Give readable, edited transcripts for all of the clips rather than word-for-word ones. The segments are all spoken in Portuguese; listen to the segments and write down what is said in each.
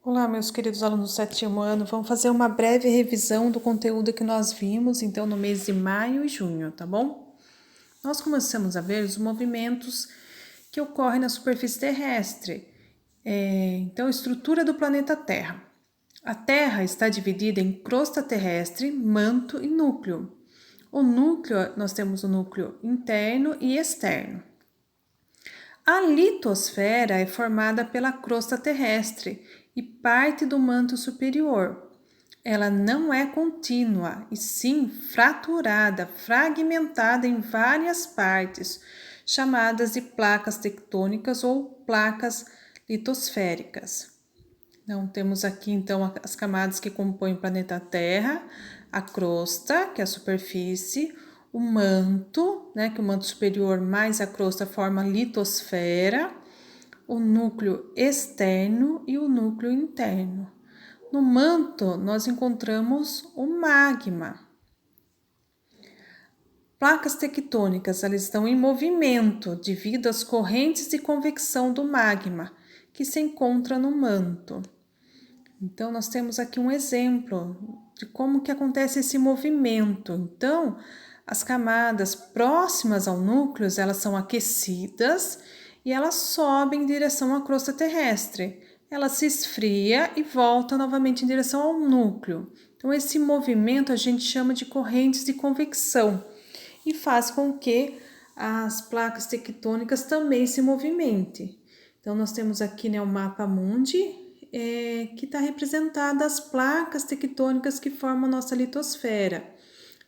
Olá, meus queridos alunos do sétimo ano, vamos fazer uma breve revisão do conteúdo que nós vimos, então, no mês de maio e junho, tá bom? Nós começamos a ver os movimentos que ocorrem na superfície terrestre, então, estrutura do planeta Terra. A Terra está dividida em crosta terrestre, manto e núcleo. O núcleo, nós temos o núcleo interno e externo. A litosfera é formada pela crosta terrestre e parte do manto superior. Ela não é contínua, e sim fraturada, fragmentada em várias partes, chamadas de placas tectônicas ou placas litosféricas. Então, temos aqui então as camadas que compõem o planeta Terra, a crosta, que é a superfície, o manto, que o manto superior mais a crosta forma a litosfera, o núcleo externo e o núcleo interno. No manto, nós encontramos o magma. Placas tectônicas, elas estão em movimento devido às correntes de convecção do magma, que se encontra no manto. Então, nós temos aqui um exemplo de como que acontece esse movimento. Então, as camadas próximas ao núcleo, elas são aquecidas e elas sobem em direção à crosta terrestre. Ela se esfria e volta novamente em direção ao núcleo. Então, esse movimento a gente chama de correntes de convecção e faz com que as placas tectônicas também se movimentem. Então, nós temos aqui o mapa mundi, que está representada as placas tectônicas que formam a nossa litosfera.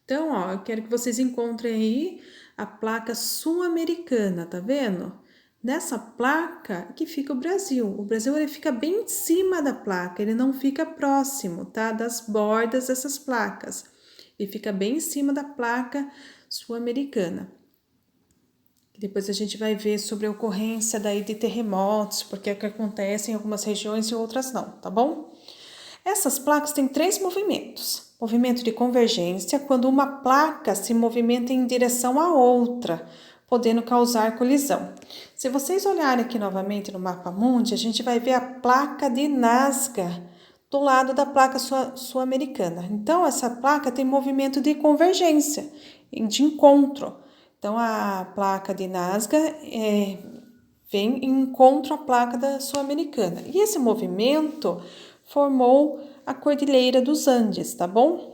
Então, eu quero que vocês encontrem aí a placa sul-americana, tá vendo? Nessa placa que fica o Brasil. O Brasil ele fica bem em cima da placa, ele não fica próximo, tá? Das bordas dessas placas. Ele fica bem em cima da placa sul-americana. Depois a gente vai ver sobre a ocorrência daí de terremotos, porque é que acontece em algumas regiões e outras não, tá bom? Essas placas têm 3 movimentos. Movimento de convergência, quando uma placa se movimenta em direção à outra, podendo causar colisão. Se vocês olharem aqui novamente no mapa mundi, a gente vai ver a placa de Nazca do lado da placa sul-americana. Então, essa placa tem movimento de convergência, de encontro. Então, a placa de Nazca vem em encontro à placa da sul-americana. E esse movimento formou a Cordilheira dos Andes, tá bom?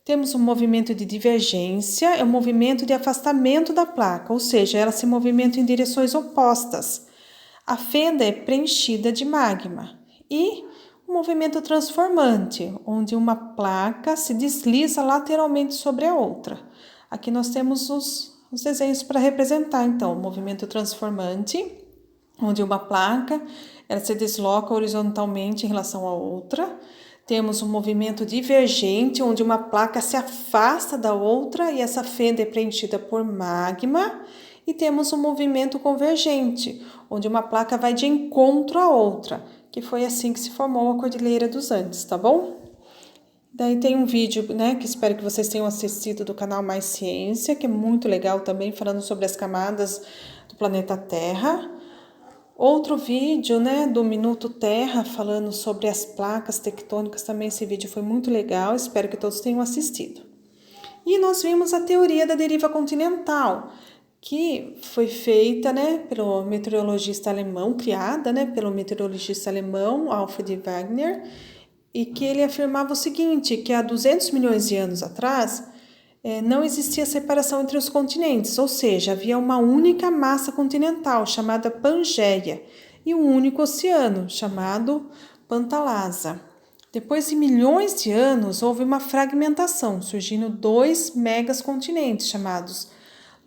Temos um movimento de divergência, é um movimento de afastamento da placa, ou seja, ela se movimenta em direções opostas. A fenda é preenchida de magma. E o movimento transformante, onde uma placa se desliza lateralmente sobre a outra. Aqui nós temos os desenhos para representar, então, o movimento transformante, onde uma placa ela se desloca horizontalmente em relação à outra. Temos um movimento divergente, onde uma placa se afasta da outra e essa fenda é preenchida por magma. E temos um movimento convergente, onde uma placa vai de encontro à outra, que foi assim que se formou a Cordilheira dos Andes, tá bom? Daí tem um vídeo, que espero que vocês tenham assistido do canal Mais Ciência, que é muito legal também, falando sobre as camadas do planeta Terra. Outro vídeo, do Minuto Terra, falando sobre as placas tectônicas, também esse vídeo foi muito legal, espero que todos tenham assistido. E nós vimos a teoria da deriva continental, que foi feita, pelo meteorologista alemão, criada, pelo meteorologista alemão Alfred Wegener, e que ele afirmava o seguinte, que há 200 milhões de anos atrás, não existia separação entre os continentes, ou seja, havia uma única massa continental, chamada Pangeia, e um único oceano, chamado Pantalasa. Depois de milhões de anos, houve uma fragmentação, surgindo 2 megacontinentes, chamados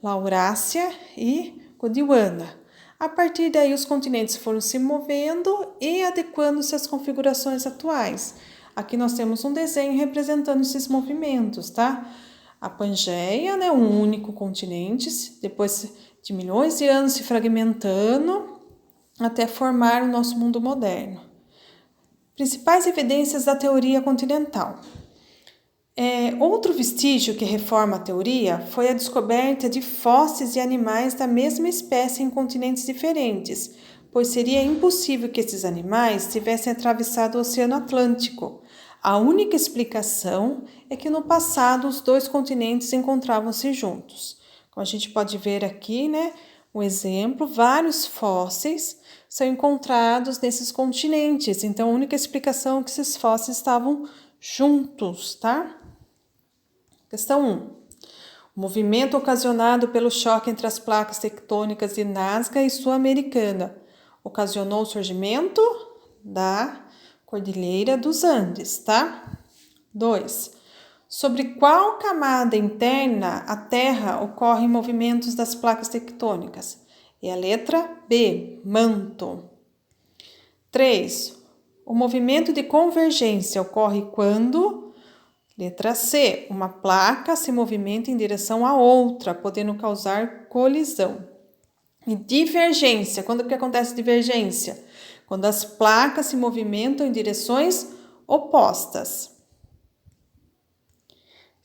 Laurásia e Gondwana. A partir daí, os continentes foram se movendo e adequando-se às configurações atuais. Aqui nós temos um desenho representando esses movimentos, tá? A Pangeia, um único continente, depois de milhões de anos se fragmentando até formar o nosso mundo moderno. Principais evidências da teoria continental. Outro vestígio que reforma a teoria foi a descoberta de fósseis de animais da mesma espécie em continentes diferentes, pois seria impossível que esses animais tivessem atravessado o Oceano Atlântico. A única explicação é que no passado os dois continentes encontravam-se juntos. Como a gente pode ver aqui, né, um exemplo, vários fósseis são encontrados nesses continentes. Então, a única explicação é que esses fósseis estavam juntos, tá? Questão 1. O movimento ocasionado pelo choque entre as placas tectônicas de Nazca e Sul-Americana ocasionou o surgimento da Cordilheira dos Andes, tá? 2. Sobre qual camada interna a Terra ocorrem movimentos das placas tectônicas? É a letra B, manto. 3. O movimento de convergência ocorre quando? Letra C, uma placa se movimenta em direção a outra, podendo causar colisão. E divergência, quando que acontece divergência? Quando as placas se movimentam em direções opostas.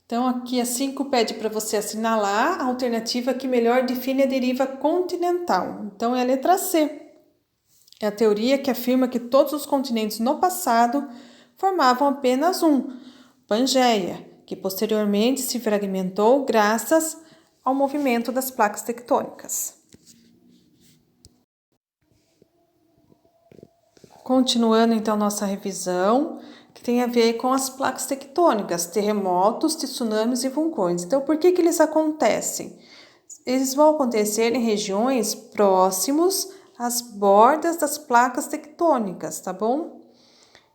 Então, aqui a 5 pede para você assinalar a alternativa que melhor define a deriva continental. Então, é a letra C. É a teoria que afirma que todos os continentes no passado formavam apenas um, Pangeia, que posteriormente se fragmentou graças ao movimento das placas tectônicas. Continuando então nossa revisão, que tem a ver com as placas tectônicas, terremotos, tsunamis e vulcões. Então, por que eles acontecem? Eles vão acontecer em regiões próximos às bordas das placas tectônicas, tá bom?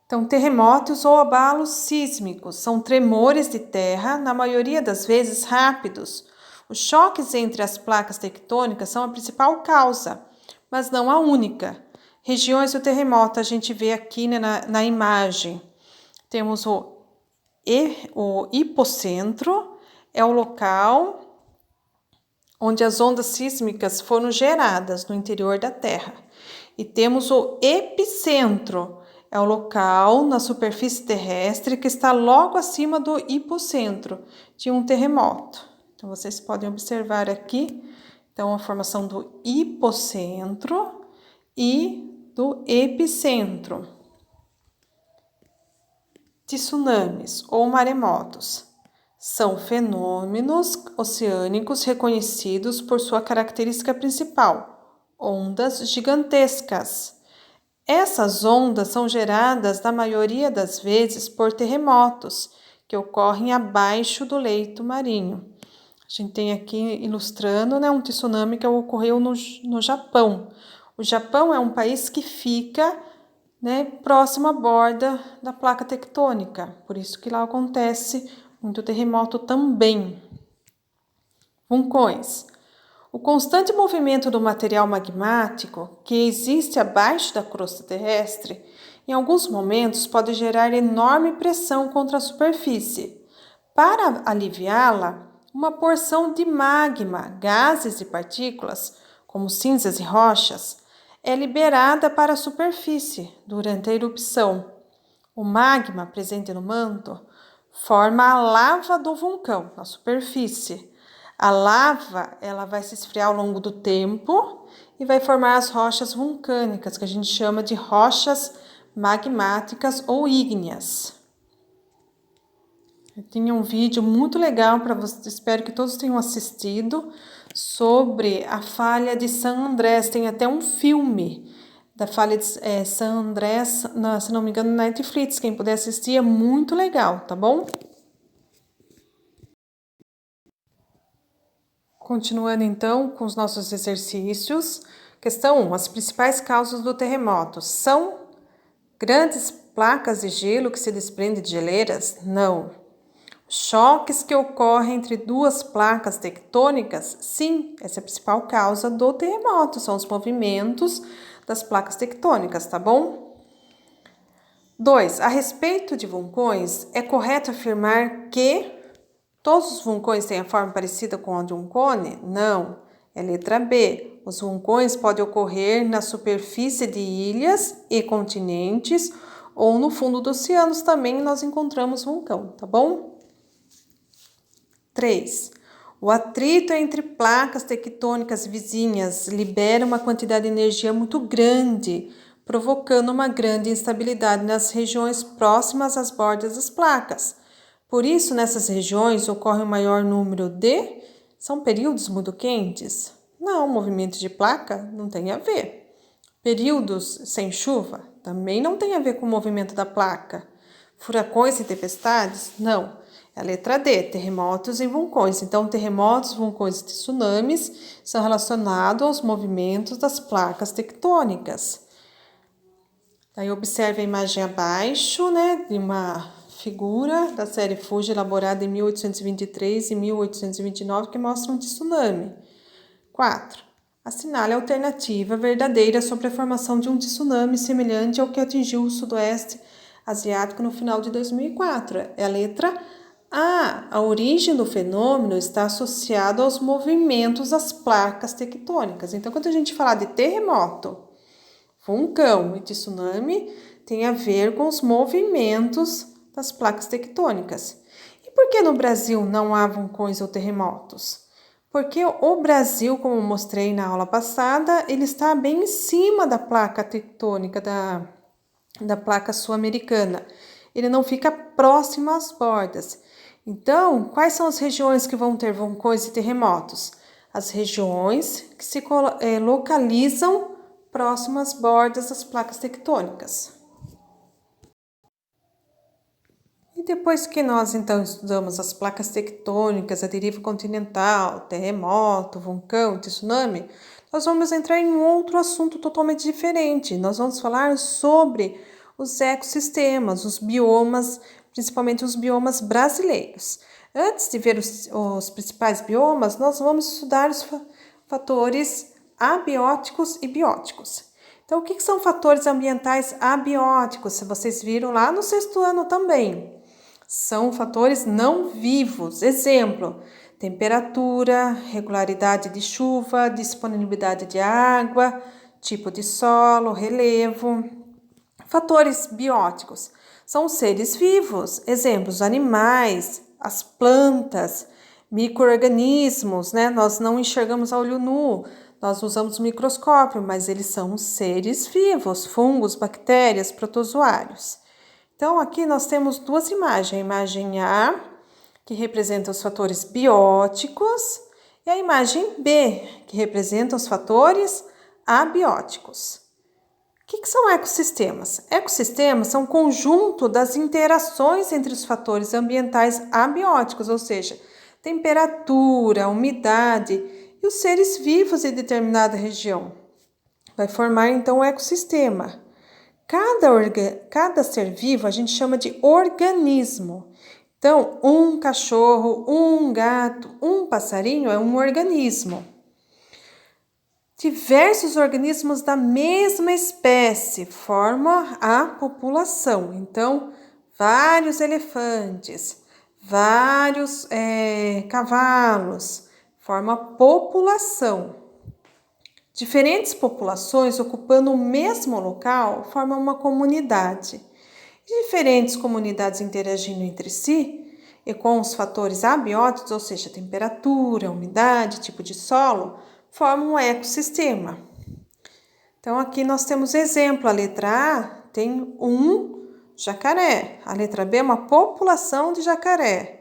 Então, terremotos ou abalos sísmicos são tremores de terra, na maioria das vezes rápidos. Os choques entre as placas tectônicas são a principal causa, mas não a única. Regiões do terremoto, a gente vê aqui, né, na imagem. Temos o hipocentro, é o local onde as ondas sísmicas foram geradas no interior da Terra. E temos o epicentro, é o local na superfície terrestre que está logo acima do hipocentro de um terremoto. Então, vocês podem observar aqui, então, a formação do hipocentro e do epicentro. Tsunamis ou maremotos são fenômenos oceânicos reconhecidos por sua característica principal, ondas gigantescas. Essas ondas são geradas, na maioria das vezes, por terremotos, que ocorrem abaixo do leito marinho. A gente tem aqui ilustrando, né, um tsunami que ocorreu no Japão. O Japão é um país que fica, né, próximo à borda da placa tectônica, por isso que lá acontece muito terremoto também. Vulcões. O constante movimento do material magmático que existe abaixo da crosta terrestre, em alguns momentos pode gerar enorme pressão contra a superfície. Para aliviá-la, uma porção de magma, gases e partículas, como cinzas e rochas, é liberada para a superfície durante a erupção. O magma presente no manto forma a lava do vulcão na superfície. A lava, ela vai se esfriar ao longo do tempo e vai formar as rochas vulcânicas, que a gente chama de rochas magmáticas ou ígneas. Eu tinha um vídeo muito legal para vocês, espero que todos tenham assistido, sobre a falha de San Andrés. Tem até um filme da falha de San Andrés, se não me engano, na Netflix. Quem puder assistir, é muito legal, tá bom? Continuando então com os nossos exercícios. Questão 1. As principais causas do terremoto são grandes placas de gelo que se desprendem de geleiras? Não. Choques que ocorrem entre duas placas tectônicas? Sim, essa é a principal causa do terremoto, são os movimentos das placas tectônicas, tá bom? 2. A respeito de vulcões, é correto afirmar que todos os vulcões têm a forma parecida com a de um cone? Não, é letra B. Os vulcões podem ocorrer na superfície de ilhas e continentes ou no fundo dos oceanos também nós encontramos vulcão, tá bom? 3. O atrito entre placas tectônicas vizinhas libera uma quantidade de energia muito grande, provocando uma grande instabilidade nas regiões próximas às bordas das placas. Por isso, nessas regiões ocorre um maior número de... São períodos muito quentes? Não, movimento de placa não tem a ver. Períodos sem chuva também não tem a ver com o movimento da placa. Furacões e tempestades? Não. É a letra D, terremotos e vulcões. Então, terremotos, vulcões e tsunamis são relacionados aos movimentos das placas tectônicas. Aí, observe a imagem abaixo, né, de uma figura da série Fuji, elaborada em 1823 e 1829, que mostra um tsunami. 4. Assinale a alternativa verdadeira sobre a formação de um tsunami semelhante ao que atingiu o sudoeste asiático no final de 2004. É a letra A. A origem do fenômeno está associada aos movimentos das placas tectônicas. Então, quando a gente falar de terremoto, vulcão e tsunami, tem a ver com os movimentos das placas tectônicas. E por que no Brasil não há vulcões ou terremotos? Porque o Brasil, como mostrei na aula passada, ele está bem em cima da placa tectônica da placa sul-americana. Ele não fica próximo às bordas. Então, quais são as regiões que vão ter vulcões e terremotos? As regiões que se localizam próximas às bordas das placas tectônicas. E depois que nós, então, estudamos as placas tectônicas, a deriva continental, terremoto, vulcão, tsunami, nós vamos entrar em outro assunto totalmente diferente. Nós vamos falar sobre os ecossistemas, os biomas, principalmente os biomas brasileiros. Antes de ver os principais biomas, nós vamos estudar os fatores abióticos e bióticos. Então, o que são fatores ambientais abióticos? Se vocês viram lá no 6º ano também. São fatores não vivos. Exemplo, temperatura, regularidade de chuva, disponibilidade de água, tipo de solo, relevo. Fatores bióticos são seres vivos. Exemplos, animais, as plantas, micro-organismos, né? Nós não enxergamos a olho nu, nós usamos microscópio, mas eles são seres vivos, fungos, bactérias, protozoários. Então, aqui nós temos duas imagens, a imagem A, que representa os fatores bióticos, e a imagem B, que representa os fatores abióticos. O que são ecossistemas? Ecossistemas são um conjunto das interações entre os fatores ambientais abióticos, ou seja, temperatura, umidade e os seres vivos em determinada região. Vai formar, então, o ecossistema. Cada ser vivo a gente chama de organismo. Então, um cachorro, um gato, um passarinho é um organismo. Diversos organismos da mesma espécie formam a população. Então, vários elefantes, vários cavalos formam a população. Diferentes populações ocupando o mesmo local formam uma comunidade. Diferentes comunidades interagindo entre si e com os fatores abióticos, ou seja, temperatura, umidade, tipo de solo, formam um ecossistema. Então, aqui nós temos exemplo. A letra A tem um jacaré. A letra B é uma população de jacaré.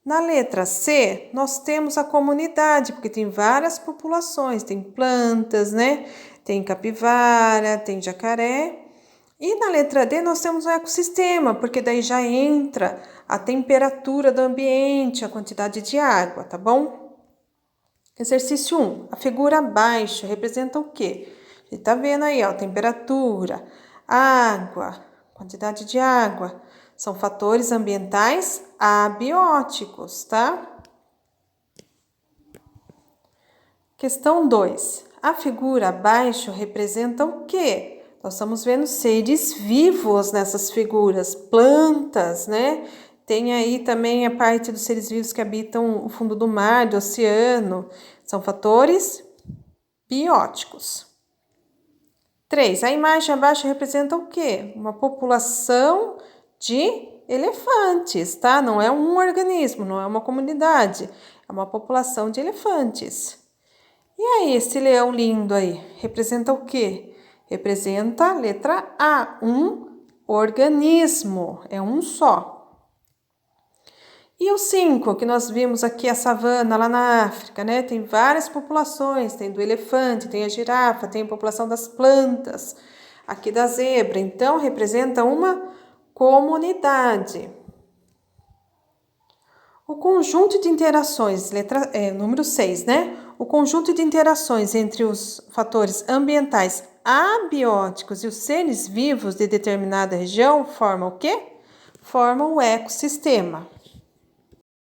Na letra C, nós temos a comunidade, porque tem várias populações, tem plantas, né? Tem capivara, tem jacaré. E na letra D, nós temos um ecossistema, porque daí já entra a temperatura do ambiente, a quantidade de água, tá bom? Exercício 1. A figura abaixo representa o quê? A gente tá vendo aí, ó, temperatura, água, quantidade de água. São fatores ambientais abióticos, tá? Questão 2. A figura abaixo representa o quê? Nós estamos vendo seres vivos nessas figuras, plantas, né? Tem aí também a parte dos seres vivos que habitam o fundo do mar, do oceano. São fatores bióticos. 3. A imagem abaixo representa o quê? Uma população de elefantes, tá? Não é um organismo, não é uma comunidade. É uma população de elefantes. E aí, esse leão lindo aí, representa o quê? Representa a letra A, um organismo, é um só. E o 5, que nós vimos aqui a savana lá na África, né? Tem várias populações, tem do elefante, tem a girafa, tem a população das plantas, aqui da zebra. Então, representa uma comunidade. O conjunto de interações, número 6, né? O conjunto de interações entre os fatores ambientais abióticos e os seres vivos de determinada região forma o quê? Forma o ecossistema.